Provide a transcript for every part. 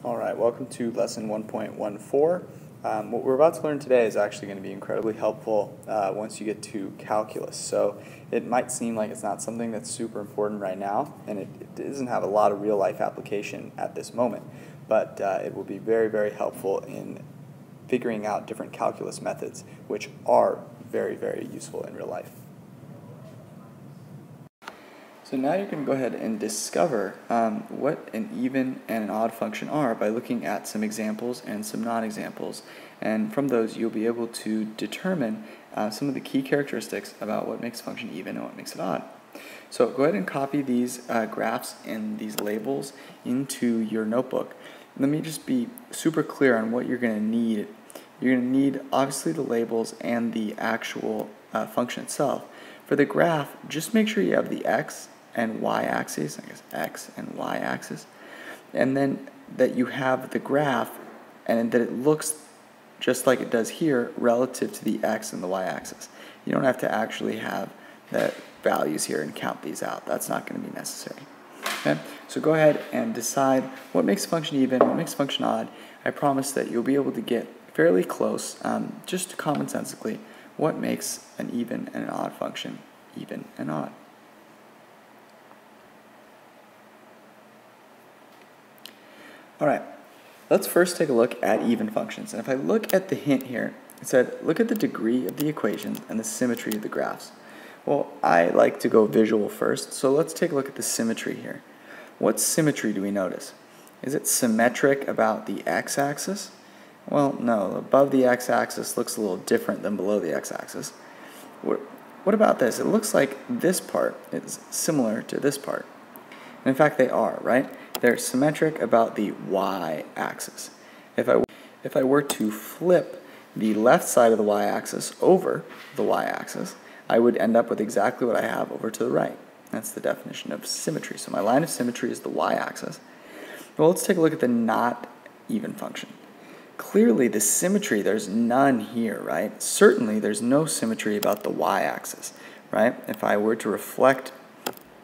Alright, welcome to lesson 1.14. What we're about to learn today is actually going to be incredibly helpful once you get to calculus. So it might seem like it's not something that's super important right now, and it doesn't have a lot of real-life application at this moment, but it will be very, very helpful in figuring out different calculus methods, which are very, very useful in real life. So now you can go ahead and discover what an even and an odd function are by looking at some examples and some non-examples. And from those you'll be able to determine some of the key characteristics about what makes a function even and what makes it odd. So go ahead and copy these graphs and these labels into your notebook. Let me just be super clear on what you're going to need. You're going to need obviously the labels and the actual function itself. For the graph, just make sure you have the x and y-axis, I guess x and y-axis, and then that you have the graph and that it looks just like it does here relative to the x and the y-axis. You don't have to actually have the values here and count these out. That's not going to be necessary. Okay? So go ahead and decide what makes a function even, what makes a function odd. I promise that you'll be able to get fairly close, just commonsensically, what makes an even and an odd function even and odd. Alright, let's first take a look at even functions. And if I look at the hint here, it said, look at the degree of the equations and the symmetry of the graphs. Well, I like to go visual first, so let's take a look at the symmetry here. What symmetry do we notice? Is it symmetric about the x-axis? Well, no. Above the x-axis looks a little different than below the x-axis. What about this? It looks like this part is similar to this part. And in fact, they are, right? They're symmetric about the y-axis. If I were to flip the left side of the y-axis over the y-axis, I would end up with exactly what I have over to the right. That's the definition of symmetry. So my line of symmetry is the y-axis. Well, let's take a look at the not even function. Clearly, the symmetry, there's none here, right? Certainly, there's no symmetry about the y-axis, right? If I were to reflect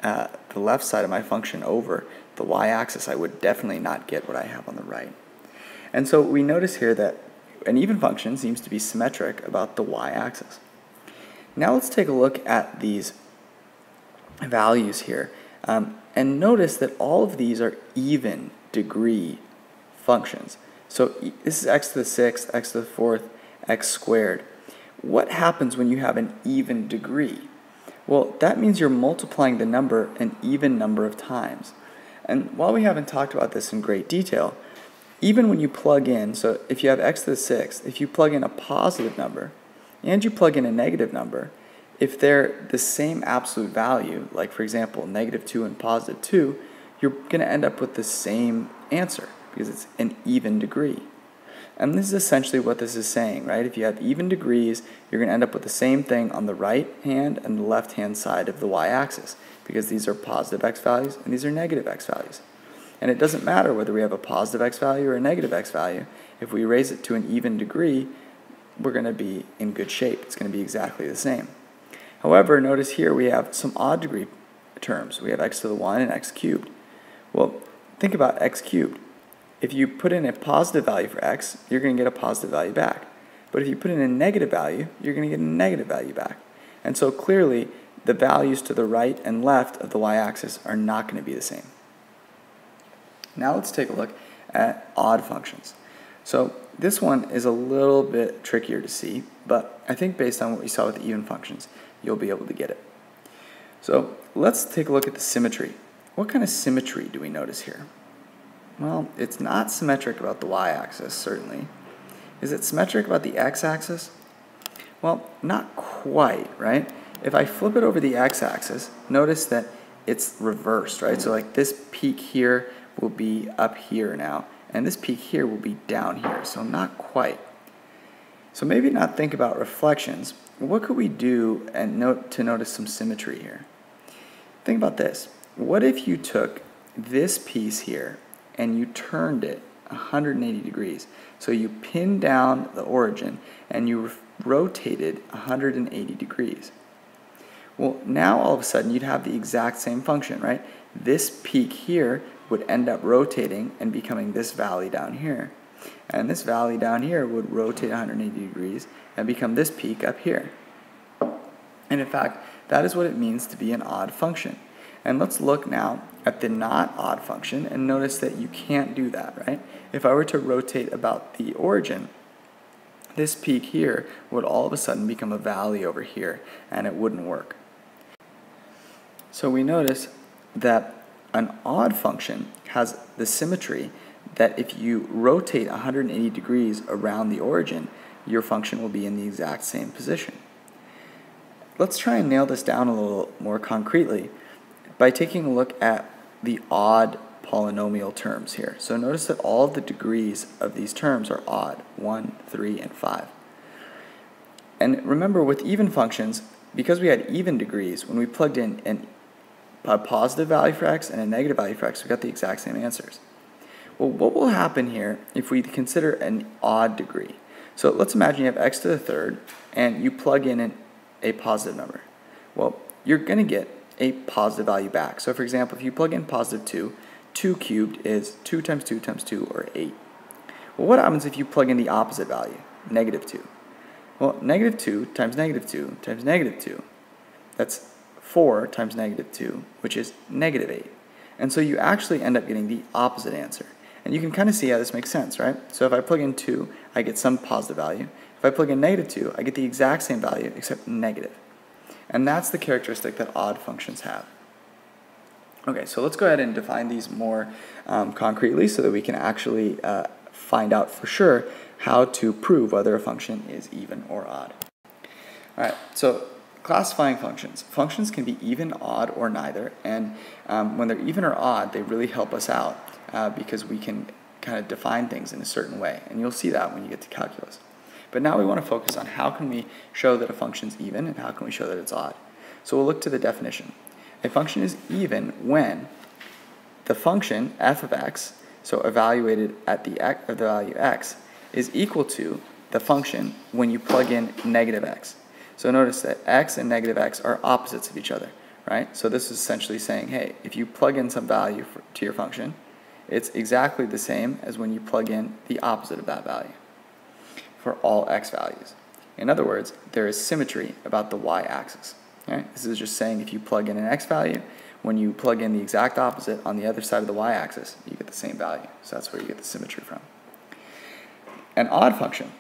the left side of my function over the y-axis, I would definitely not get what I have on the right. And so we notice here that an even function seems to be symmetric about the y-axis. Now let's take a look at these values here and notice that all of these are even degree functions. So this is x to the 6th, x to the 4th, x squared. What happens when you have an even degree? Well, that means you're multiplying the number an even number of times. And while we haven't talked about this in great detail, even when you plug in, so if you have x to the 6th, if you plug in a positive number and you plug in a negative number, if they're the same absolute value, like for example negative 2 and positive 2, you're going to end up with the same answer because it's an even degree. And this is essentially what this is saying, right? If you have even degrees, you're going to end up with the same thing on the right hand and the left hand side of the y-axis because these are positive x values and these are negative x values. And it doesn't matter whether we have a positive x value or a negative x value. If we raise it to an even degree, we're going to be in good shape. It's going to be exactly the same. However, notice here we have some odd degree terms. We have x to the 1 and x cubed. Well, think about x cubed. If you put in a positive value for x, you're going to get a positive value back. But if you put in a negative value, you're going to get a negative value back. And so clearly, the values to the right and left of the y-axis are not going to be the same. Now let's take a look at odd functions. So this one is a little bit trickier to see, but I think based on what we saw with the even functions, you'll be able to get it. So let's take a look at the symmetry. What kind of symmetry do we notice here? Well, it's not symmetric about the y-axis, certainly. Is it symmetric about the x-axis? Well, not quite, right? If I flip it over the x-axis, notice that it's reversed, right? So like this peak here will be up here now, and this peak here will be down here, so not quite. So maybe not think about reflections. What could we do and to notice some symmetry here? Think about this. What if you took this piece here and you turned it 180 degrees? So you pinned down the origin and you rotated 180 degrees. Well, now all of a sudden you'd have the exact same function, right? this peak here would end up rotating and becoming this valley down here. And this valley down here would rotate 180 degrees and become this peak up here. And in fact, that is what it means to be an odd function. And let's look now at the not odd function and notice that you can't do that, right? If I were to rotate about the origin, this peak here would all of a sudden become a valley over here, and it wouldn't work. So we notice that an odd function has the symmetry that if you rotate 180 degrees around the origin, your function will be in the exact same position. Let's try and nail this down a little more concretely by taking a look at the odd polynomial terms here. So notice that all of the degrees of these terms are odd, 1, 3, and 5. And remember, with even functions, because we had even degrees, when we plugged in a positive value for x and a negative value for x, we got the exact same answers. Well, what will happen here if we consider an odd degree? So let's imagine you have x to the third, and you plug in a positive number. Well, you're going to get a positive value back. So for example, if you plug in positive 2, 2 cubed is 2 times 2 times 2, or 8. Well, what happens if you plug in the opposite value, negative 2? Well, negative 2 times negative 2 times negative 2, that's 4 times negative 2, which is negative 8. And so you actually end up getting the opposite answer. And you can kind of see how this makes sense, right? So if I plug in 2, I get some positive value. If I plug in negative 2, I get the exact same value except negative. And that's the characteristic that odd functions have. Okay, so let's go ahead and define these more concretely so that we can actually find out for sure how to prove whether a function is even or odd. All right, so classifying functions. Functions can be even, odd, or neither, and when they're even or odd, they really help us out because we can kind of define things in a certain way, and you'll see that when you get to calculus. But now we want to focus on how can we show that a function is even and how can we show that it's odd. So we'll look to the definition. A function is even when the function f of x, so evaluated at the value x, is equal to the function when you plug in negative x. So notice that x and negative x are opposites of each other, right? So this is essentially saying, hey, if you plug in some value to your function, it's exactly the same as when you plug in the opposite of that value for all x values. In other words, there is symmetry about the y-axis. Right? This is just saying if you plug in an x value, when you plug in the exact opposite on the other side of the y-axis, you get the same value. So that's where you get the symmetry from. An odd function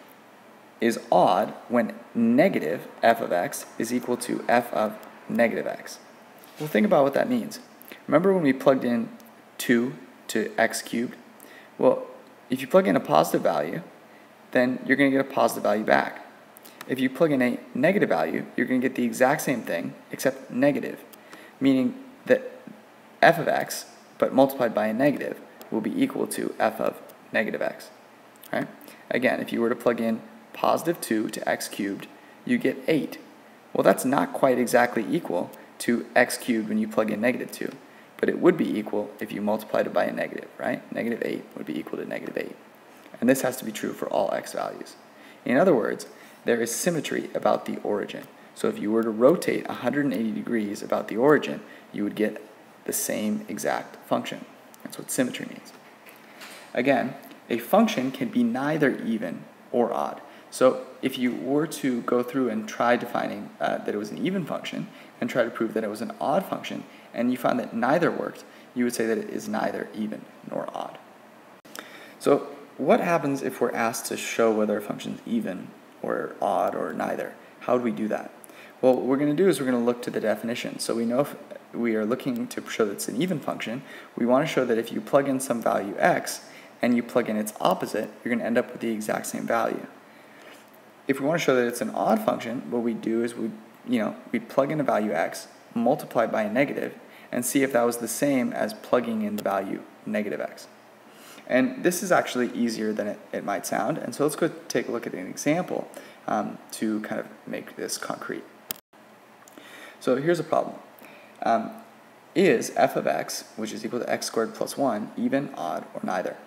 is odd when negative f of x is equal to f of negative x. Well, think about what that means. Remember when we plugged in 2 to x cubed? Well, if you plug in a positive value, then you're going to get a positive value back. If you plug in a negative value, you're going to get the exact same thing except negative, meaning that f of x, but multiplied by a negative, will be equal to f of negative x. Right? Again, if you were to plug in positive 2 to x cubed, you get 8. Well, that's not quite exactly equal to x cubed when you plug in negative 2, but it would be equal if you multiplied it by a negative, right? Negative 8 would be equal to negative 8. And this has to be true for all x values. In other words, there is symmetry about the origin. So if you were to rotate 180 degrees about the origin, you would get the same exact function. That's what symmetry means. Again, a function can be neither even or odd. So if you were to go through and try defining that it was an even function and try to prove that it was an odd function, and you found that neither worked, you would say that it is neither even nor odd. So what happens if we're asked to show whether a function is even or odd or neither? How do we do that? Well, what we're going to do is we're going to look to the definition. So we know if we are looking to show that it's an even function, we want to show that if you plug in some value x and you plug in its opposite, you're going to end up with the exact same value. If we want to show that it's an odd function, what we do is we'd plug in a value x, multiply by a negative, and see if that was the same as plugging in the value negative x. And this is actually easier than it might sound, and so let's go take a look at an example to kind of make this concrete. So here's a problem. Is f of x, which is equal to x squared plus 1, even, odd, or neither?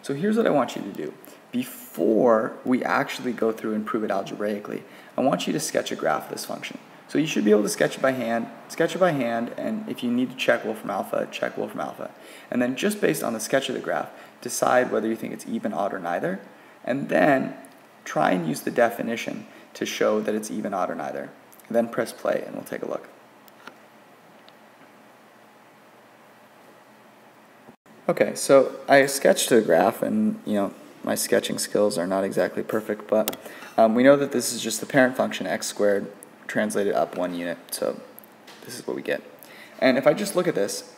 So here's what I want you to do. Before we actually go through and prove it algebraically, I want you to sketch a graph of this function. So you should be able to sketch it by hand, and if you need to check Wolfram alpha, check Wolfram alpha. And then just based on the sketch of the graph, decide whether you think it's even, odd, or neither, and then try and use the definition to show that it's even, odd, or neither. And then press play and we'll take a look. Okay, so I sketched the graph, and my sketching skills are not exactly perfect, but we know that this is just the parent function x squared translated up 1 unit, so this is what we get. And if I just look at this,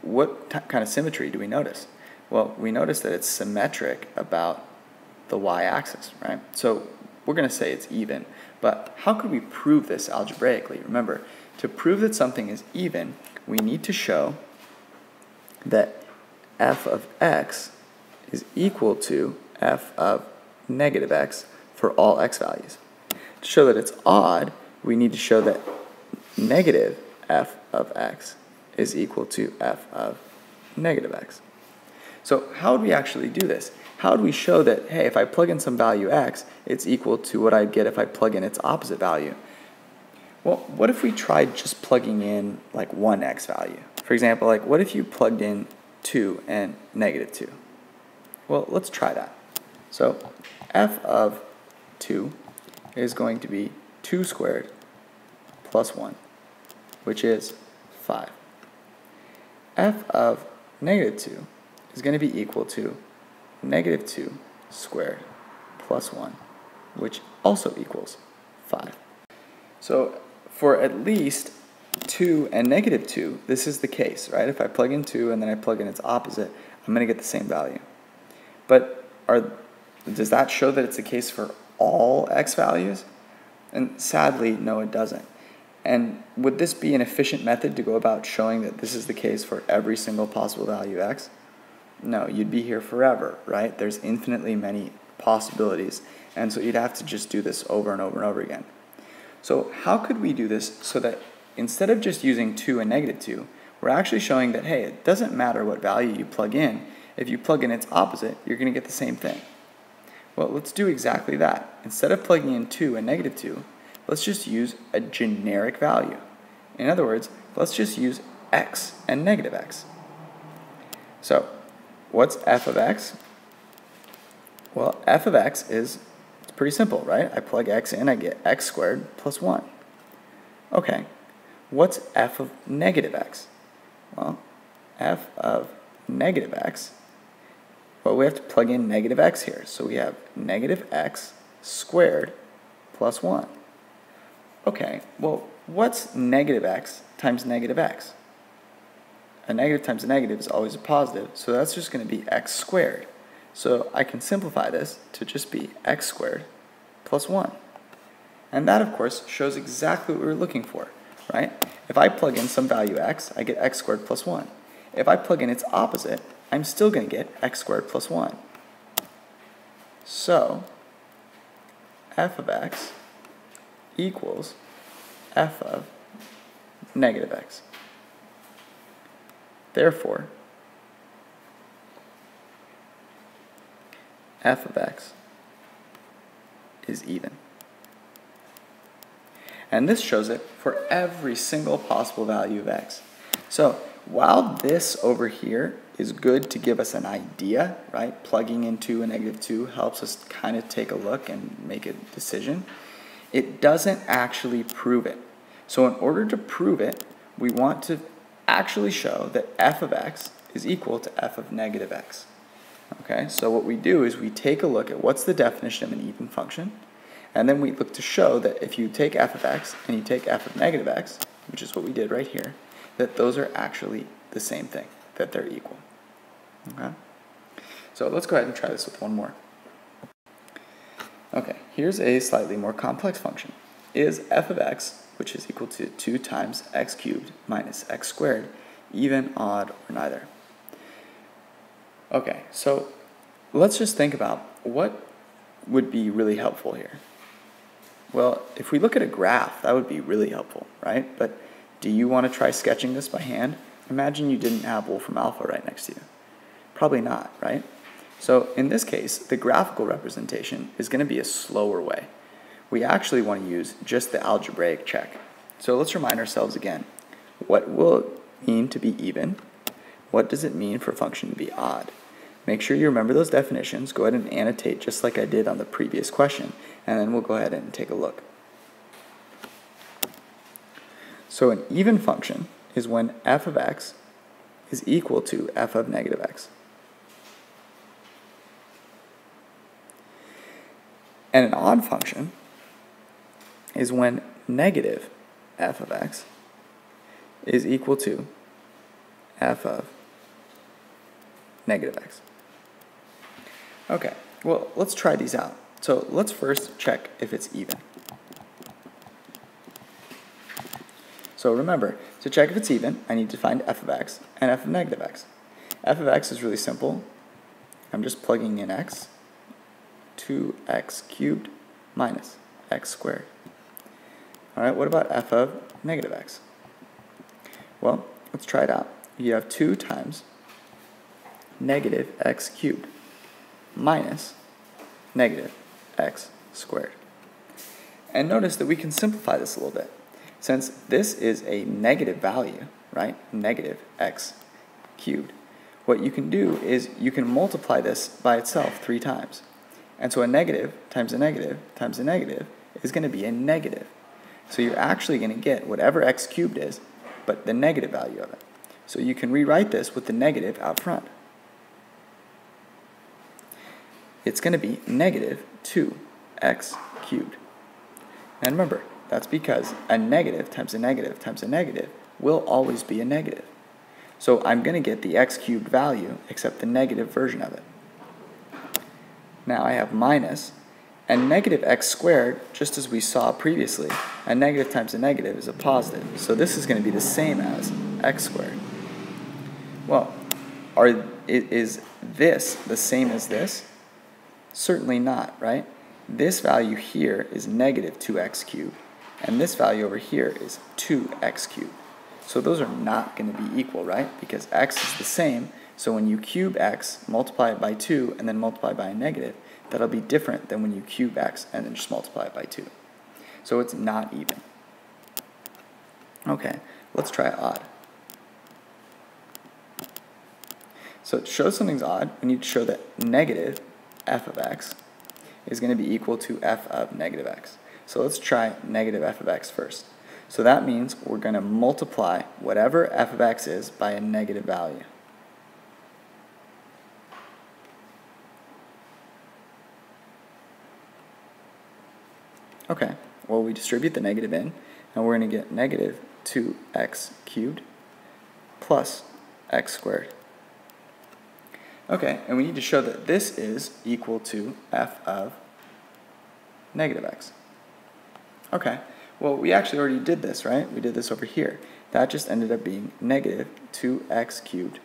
what kind of symmetry do we notice? Well, we notice that it's symmetric about the y-axis, right? So we're going to say it's even, but how could we prove this algebraically? Remember, to prove that something is even, we need to show that f of x is equal to f of negative x for all x values. To show that it's odd, we need to show that negative f of x is equal to f of negative x. So how would we actually do this? How would we show that, hey, if I plug in some value x, it's equal to what I'd get if I plug in its opposite value? Well, what if we tried just plugging in like one x value? For example, like what if you plugged in 2 and negative 2? Well, let's try that. So f of 2 is going to be 2 squared plus 1, which is 5. F of negative 2 is going to be equal to negative 2 squared plus 1, which also equals 5. So for at least 2 and negative 2, this is the case, right? If I plug in 2 and then I plug in its opposite, I'm going to get the same value. But does that show that it's the case for all x values? And sadly, no, it doesn't. And would this be an efficient method to go about showing that this is the case for every single possible value x? No, you'd be here forever, right? There's infinitely many possibilities, and so you'd have to just do this over and over and over again. So how could we do this so that instead of just using 2 and negative 2, we're actually showing that, hey, it doesn't matter what value you plug in. If you plug in its opposite, you're going to get the same thing. Well, let's do exactly that. Instead of plugging in 2 and negative 2, let's just use a generic value. In other words, let's just use x and negative x. So what's f of x? Well, f of x it's pretty simple, right? I plug x in, I get x squared plus 1. Okay, what's f of negative x? Well, f of negative x, well, we have to plug in negative x here. So we have negative x squared plus 1. Okay, well, what's negative x times negative x? A negative times a negative is always a positive, so that's just going to be x squared. So I can simplify this to just be x squared plus 1. And that, of course, shows exactly what we were looking for, right? If I plug in some value x, I get x squared plus 1. If I plug in its opposite, I'm still going to get x squared plus 1. So f of x equals f of negative x. Therefore, f of x is even. And this shows it for every single possible value of x. So while this over here is good to give us an idea, right? Plugging in 2 and negative 2 helps us kind of take a look and make a decision. It doesn't actually prove it. So in order to prove it, we want to actually show that f of x is equal to f of negative x. Okay, so what we do is we take a look at what's the definition of an even function, and then we look to show that if you take f of x and you take f of negative x, which is what we did right here, that those are actually the same thing, that they're equal. Okay, so let's go ahead and try this with one more. Okay, here's a slightly more complex function. Is f of x, which is equal to 2 times x cubed minus x squared, even, odd, or neither? Okay, so let's just think about what would be really helpful here. Well, if we look at a graph, that would be really helpful, right? But do you want to try sketching this by hand? Imagine you didn't have Wolfram alpha right next to you. Probably not, right? So in this case, the graphical representation is going to be a slower way. We actually want to use just the algebraic check. So let's remind ourselves again. What will it mean to be even? What does it mean for a function to be odd? Make sure you remember those definitions. Go ahead and annotate just like I did on the previous question, and then we'll go ahead and take a look. So an even function is when f of x is equal to f of negative x. And an odd function is when negative f of x is equal to f of negative x. Okay, well, let's try these out. So let's first check if it's even. So remember, to check if it's even, I need to find f of x and f of negative x. F of x is really simple. I'm just plugging in x. 2x cubed minus x squared. All right, what about f of negative x? Well, let's try it out. You have 2 times negative x cubed minus negative x squared. And notice that we can simplify this a little bit. Since this is a negative value, right, negative x cubed, what you can do is you can multiply this by itself 3 times. And so a negative times a negative times a negative is going to be a negative. So you're actually going to get whatever x cubed is, but the negative value of it. So you can rewrite this with the negative out front. It's going to be negative 2x cubed. And remember, that's because a negative times a negative times a negative will always be a negative. So I'm going to get the x cubed value except the negative version of it. Now I have minus, and negative x squared, just as we saw previously, a negative times a negative is a positive. So this is going to be the same as x squared. Well, is this the same as this? Certainly not, right? This value here is negative 2x cubed, and this value over here is 2x cubed. So those are not going to be equal, right? Because x is the same, so when you cube x, multiply it by 2, and then multiply by a negative, that'll be different than when you cube x and then just multiply it by 2. So it's not even. Okay, let's try odd. So to show something's odd, we need to show that negative f of x is going to be equal to f of negative x. So let's try negative f of x first. So that means we're going to multiply whatever f of x is by a negative value. Okay, well, we distribute the negative in, and we're going to get negative 2x cubed plus x squared. Okay, and we need to show that this is equal to f of negative x. Okay, well, we actually already did this, right? We did this over here. That just ended up being negative 2x cubed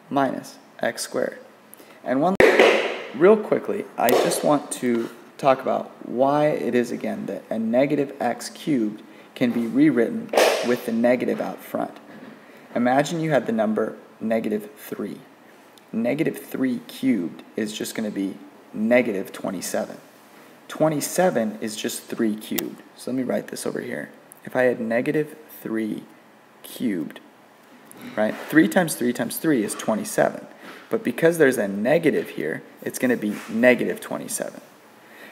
minus x squared. And real quickly, I just want to talk about why it is, again, that a negative x cubed can be rewritten with the negative out front. Imagine you had the number negative 3. Negative 3 cubed is just going to be negative 27. 27 is just 3 cubed. So let me write this over here. If I had negative 3 cubed, right, 3 times 3 times 3 is 27. But because there's a negative here, it's going to be negative 27.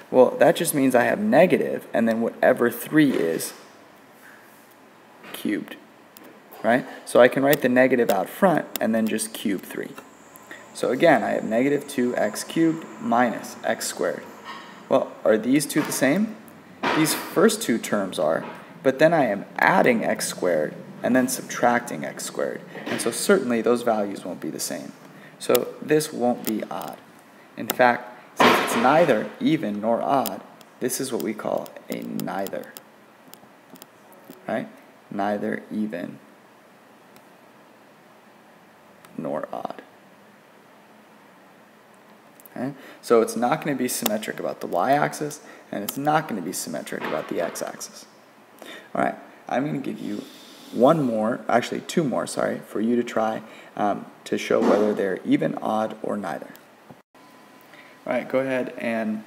Well, that just means I have negative, and then whatever 3 is cubed, right? So I can write the negative out front and then just cube 3. So again, I have negative 2x cubed minus x squared. Well, are these two the same? These first two terms are, but then I am adding x squared and then subtracting x squared. And so certainly those values won't be the same. So this won't be odd. In fact, since it's neither even nor odd, this is what we call a neither. Right? Neither even nor odd. Okay? So it's not going to be symmetric about the y-axis, and it's not going to be symmetric about the x-axis. All right, I'm going to give you two more, for you to try to show whether they're even, odd, or neither. All right, go ahead and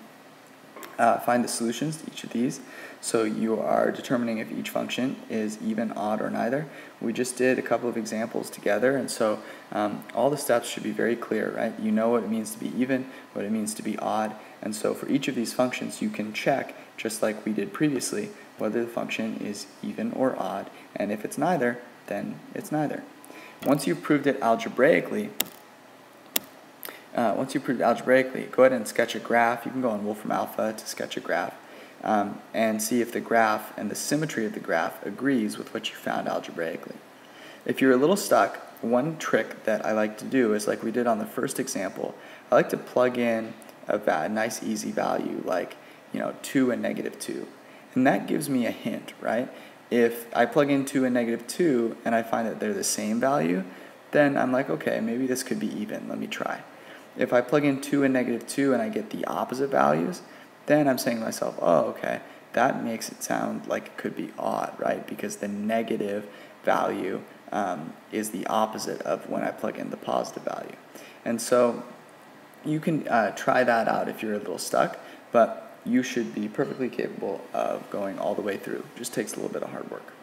find the solutions to each of these. So you are determining if each function is even, odd, or neither. We just did a couple of examples together, and so all the steps should be very clear, right? You know what it means to be even, what it means to be odd, and so for each of these functions you can check, just like we did previously, whether the function is even or odd, and if it's neither, then it's neither. Once you've proved it algebraically, go ahead and sketch a graph. You can go on Wolfram Alpha to sketch a graph and see if the graph and the symmetry of the graph agrees with what you found algebraically. If you're a little stuck, one trick that I like to do is like we did on the first example. I like to plug in a nice easy value like 2 and -2, and that gives me a hint, right? If I plug in 2 and -2 and I find that they're the same value, then I'm like, okay, maybe this could be even. Let me try. If I plug in 2 and -2 and I get the opposite values, then I'm saying to myself, oh, okay, that makes it sound like it could be odd, right? Because the negative value is the opposite of when I plug in the positive value. And so you can try that out if you're a little stuck, but you should be perfectly capable of going all the way through. Just takes a little bit of hard work.